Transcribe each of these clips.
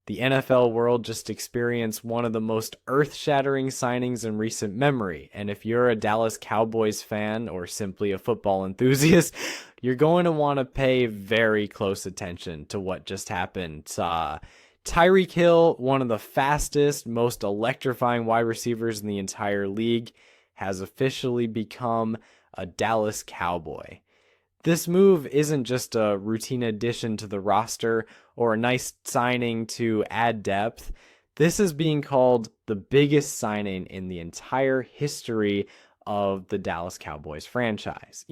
the NFL world just experienced one of the most earth-shattering signings in recent memory. And if you're a Dallas Cowboys fan or simply a football enthusiast, you're going to want to pay very close attention to what just happened. Tyreek Hill, one of the fastest, most electrifying wide receivers in the entire league, has officially become a Dallas Cowboy. This move isn't just a routine addition to the roster or a nice signing to add depth. This is being called the biggest signing in the entire history of the Dallas Cowboys franchise.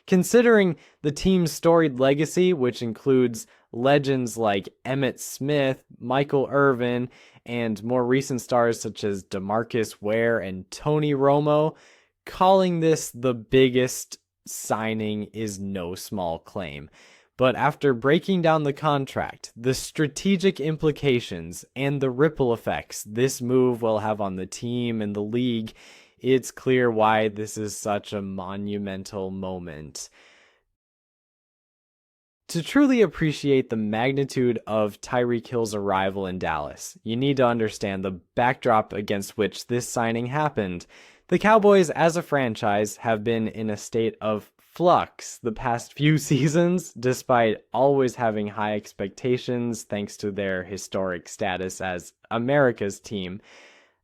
Considering the team's storied legacy, which includes legends like Emmitt Smith, Michael Irvin, and more recent stars such as DeMarcus Ware and Tony Romo, calling this the biggest signing is no small claim. But after breaking down the contract, the strategic implications, and the ripple effects this move will have on the team and the league, it's clear why this is such a monumental moment. To truly appreciate the magnitude of Tyreek Hill's arrival in Dallas, you need to understand the backdrop against which this signing happened. The Cowboys, as a franchise, have been in a state of flux the past few seasons, despite always having high expectations thanks to their historic status as America's team.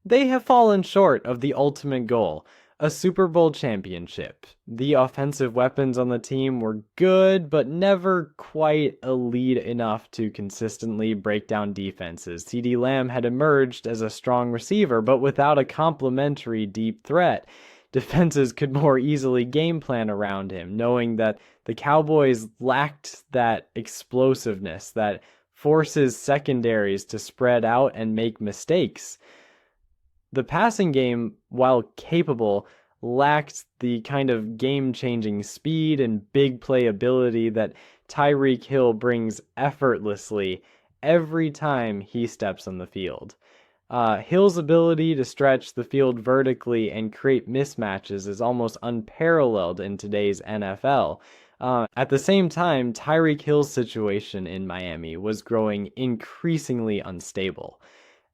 They have fallen short of the ultimate goal, a Super Bowl championship. The offensive weapons on the team were good, but never quite elite enough to consistently break down defenses. CeeDee Lamb had emerged as a strong receiver, but without a complementary deep threat. Defenses could more easily game plan around him, knowing that the Cowboys lacked that explosiveness that forces secondaries to spread out and make mistakes. The passing game, while capable, lacked the kind of game-changing speed and big playability that Tyreek Hill brings effortlessly every time he steps on the field. Hill's ability to stretch the field vertically and create mismatches is almost unparalleled in today's NFL. At the same time, Tyreek Hill's situation in Miami was growing increasingly unstable.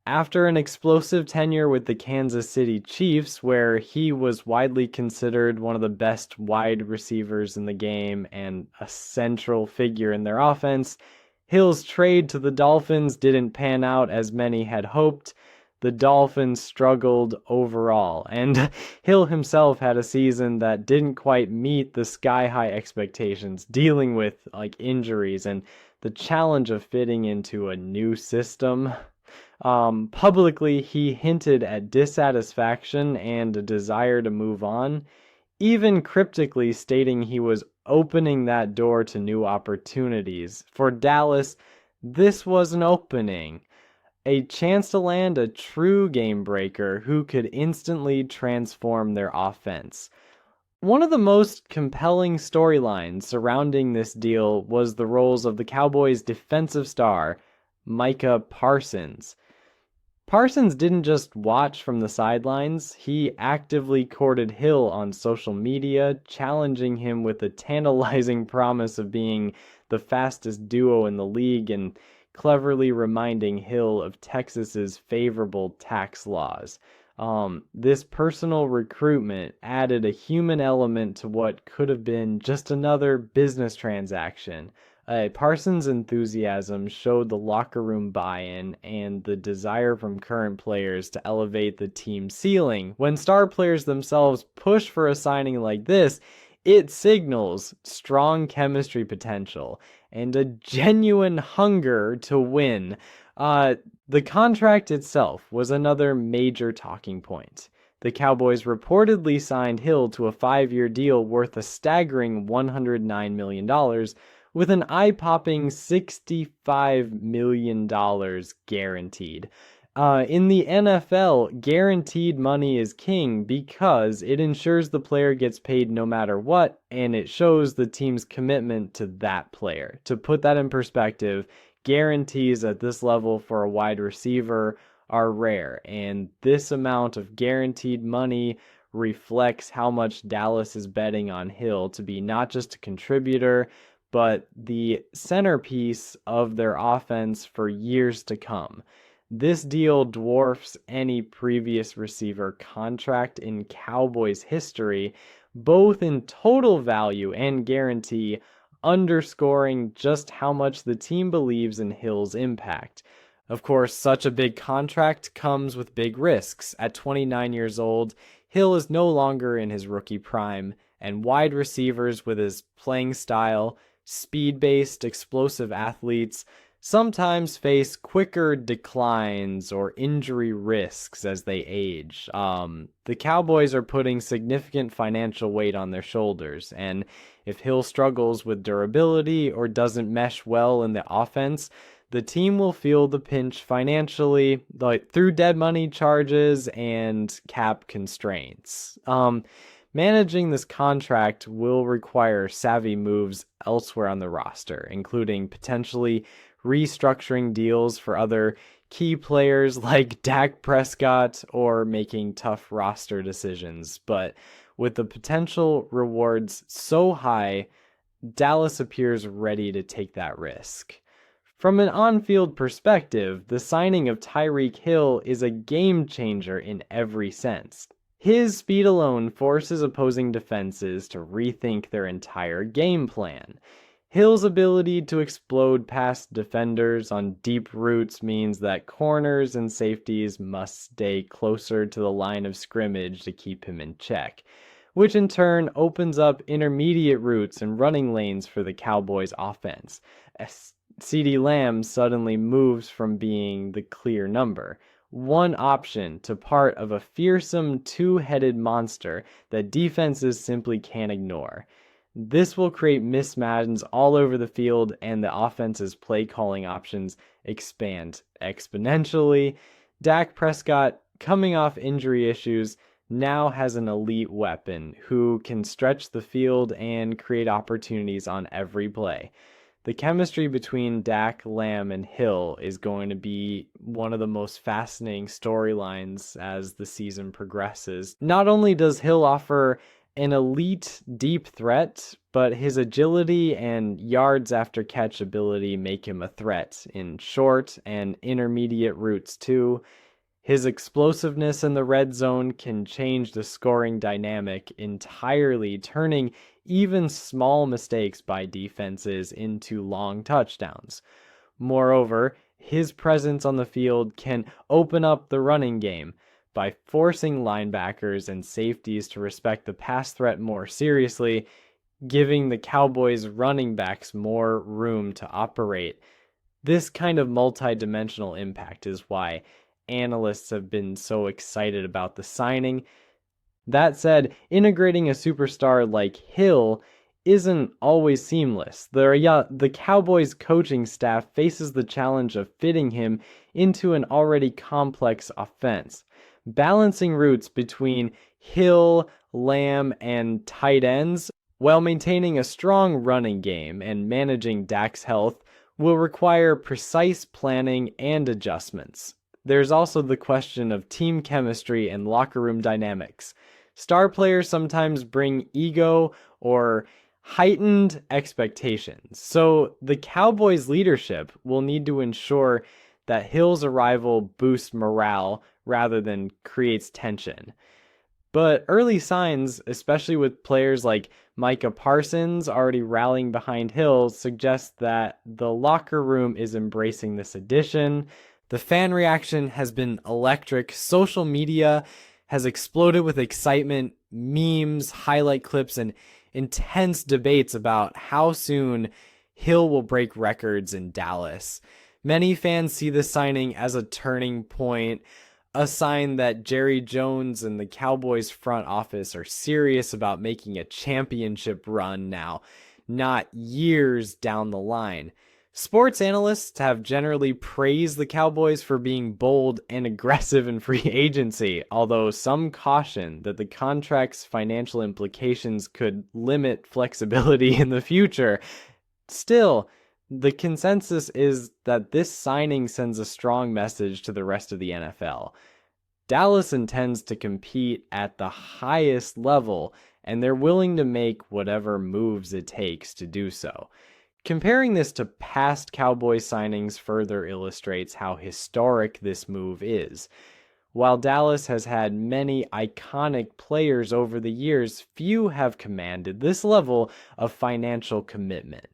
After an explosive tenure with the Kansas City Chiefs, where he was widely considered one of the best wide receivers in the game and a central figure in their offense, Hill's trade to the Dolphins didn't pan out as many had hoped. The Dolphins struggled overall, and Hill himself had a season that didn't quite meet the sky-high expectations, dealing with injuries and the challenge of fitting into a new system. Publicly, he hinted at dissatisfaction and a desire to move on, even cryptically stating he was opening that door to new opportunities. For Dallas, this was an opening, a chance to land a true game breaker who could instantly transform their offense. One of the most compelling storylines surrounding this deal was the roles of the Cowboys' defensive star, Micah Parsons. Parsons didn't just watch from the sidelines, he actively courted Hill on social media, challenging him with the tantalizing promise of being the fastest duo in the league and cleverly reminding Hill of Texas's favorable tax laws. This personal recruitment added a human element to what could have been just another business transaction. Parsons' enthusiasm showed the locker room buy-in and the desire from current players to elevate the team's ceiling. When star players themselves push for a signing like this, it signals strong chemistry potential and a genuine hunger to win. The contract itself was another major talking point. The Cowboys reportedly signed Hill to a 5-year deal worth a staggering $109 million, with an eye-popping $65 million guaranteed. In the NFL, guaranteed money is king because it ensures the player gets paid no matter what, and it shows the team's commitment to that player. To put that in perspective, guarantees at this level for a wide receiver are rare, and this amount of guaranteed money reflects how much Dallas is betting on Hill to be not just a contributor, but the centerpiece of their offense for years to come. This deal dwarfs any previous receiver contract in Cowboys history, both in total value and guarantee, underscoring just how much the team believes in Hill's impact. Of course, such a big contract comes with big risks. At 29 years old, Hill is no longer in his rookie prime, and wide receivers with his playing style, speed-based, explosive athletes, sometimes face quicker declines or injury risks as they age. The Cowboys are putting significant financial weight on their shoulders, and if Hill struggles with durability or doesn't mesh well in the offense, the team will feel the pinch financially, like through dead money charges and cap constraints. Managing this contract will require savvy moves elsewhere on the roster, including potentially restructuring deals for other key players like Dak Prescott or making tough roster decisions. But with the potential rewards so high, Dallas appears ready to take that risk. From an on-field perspective, the signing of Tyreek Hill is a game changer in every sense. His speed alone forces opposing defenses to rethink their entire game plan. Hill's ability to explode past defenders on deep routes means that corners and safeties must stay closer to the line of scrimmage to keep him in check, which in turn opens up intermediate routes and running lanes for the Cowboys' offense. CeeDee Lamb suddenly moves from being the clear number one option to part of a fearsome two-headed monster that defenses simply can't ignore. This will create mismatches all over the field, and the offense's play calling options expand exponentially. Dak Prescott, coming off injury issues, now has an elite weapon who can stretch the field and create opportunities on every play. The chemistry between Dak, Lamb, and Hill is going to be one of the most fascinating storylines as the season progresses. Not only does Hill offer an elite deep threat, but his agility and yards after catch ability make him a threat in short and intermediate routes too. His explosiveness in the red zone can change the scoring dynamic entirely, turning even small mistakes by defenses into long touchdowns. Moreover, his presence on the field can open up the running game by forcing linebackers and safeties to respect the pass threat more seriously, giving the Cowboys running backs more room to operate. This kind of multi-dimensional impact is why analysts have been so excited about the signing. That said, integrating a superstar like Hill isn't always seamless. The Cowboys coaching staff faces the challenge of fitting him into an already complex offense. Balancing routes between Hill, Lamb, and tight ends while maintaining a strong running game and managing Dak's health will require precise planning and adjustments. There's also the question of team chemistry and locker room dynamics. Star players sometimes bring ego or heightened expectations, so the Cowboys' leadership will need to ensure that Hill's arrival boosts morale rather than creates tension. But early signs, especially with players like Micah Parsons already rallying behind Hill, suggest that the locker room is embracing this addition. The fan reaction has been electric. Social media has exploded with excitement, memes, highlight clips, and intense debates about how soon Hill will break records in Dallas. Many fans see this signing as a turning point, a sign that Jerry Jones and the Cowboys front office are serious about making a championship run now, not years down the line. Sports analysts have generally praised the Cowboys for being bold and aggressive in free agency, although some caution that the contract's financial implications could limit flexibility in the future. Still, the consensus is that this signing sends a strong message to the rest of the NFL. Dallas intends to compete at the highest level, and they're willing to make whatever moves it takes to do so. Comparing this to past Cowboys signings further illustrates how historic this move is. While Dallas has had many iconic players over the years, few have commanded this level of financial commitment.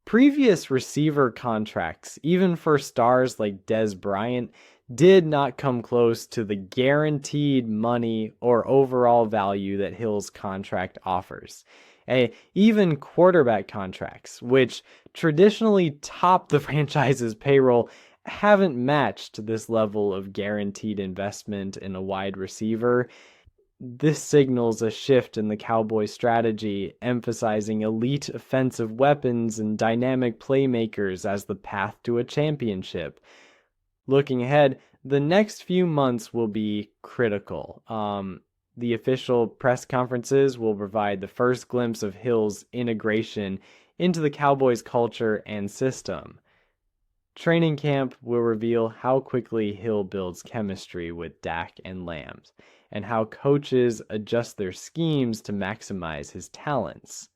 Previous receiver contracts, even for stars like Dez Bryant, did not come close to the guaranteed money or overall value that Hill's contract offers. Even quarterback contracts, which traditionally top the franchise's payroll, haven't matched this level of guaranteed investment in a wide receiver. This signals a shift in the Cowboys' strategy, emphasizing elite offensive weapons and dynamic playmakers as the path to a championship. Looking ahead, the next few months will be critical. The official press conferences will provide the first glimpse of Hill's integration into the Cowboys' culture and system. Training camp will reveal how quickly Hill builds chemistry with Dak and Lamb, and how coaches adjust their schemes to maximize his talents.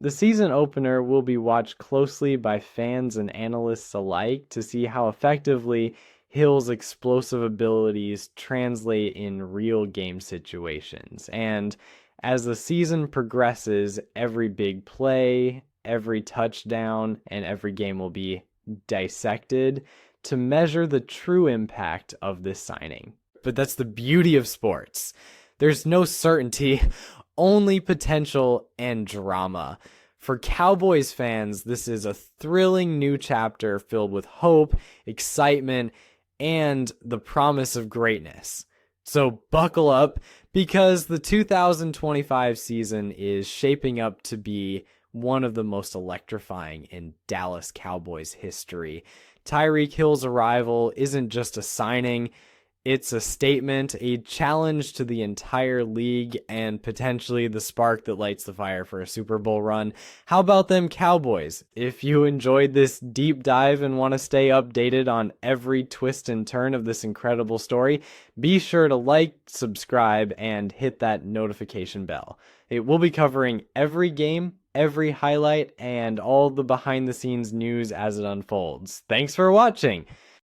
The season opener will be watched closely by fans and analysts alike to see how effectively Hill's explosive abilities translate in real game situations. And as the season progresses, every big play, every touchdown, and every game will be dissected to measure the true impact of this signing. But that's the beauty of sports. There's no certainty, only potential and drama. For Cowboys fans, this is a thrilling new chapter filled with hope, excitement, and the promise of greatness. So buckle up, because the 2025 season is shaping up to be one of the most electrifying in Dallas Cowboys history. Tyreek Hill's arrival isn't just a signing, it's a statement, a challenge to the entire league, and potentially the spark that lights the fire for a Super Bowl run. How about them Cowboys? If you enjoyed this deep dive and want to stay updated on every twist and turn of this incredible story, be sure to like, subscribe, and hit that notification bell. It will be covering every game, every highlight, and all the behind the scenes news as it unfolds. Thanks for watching!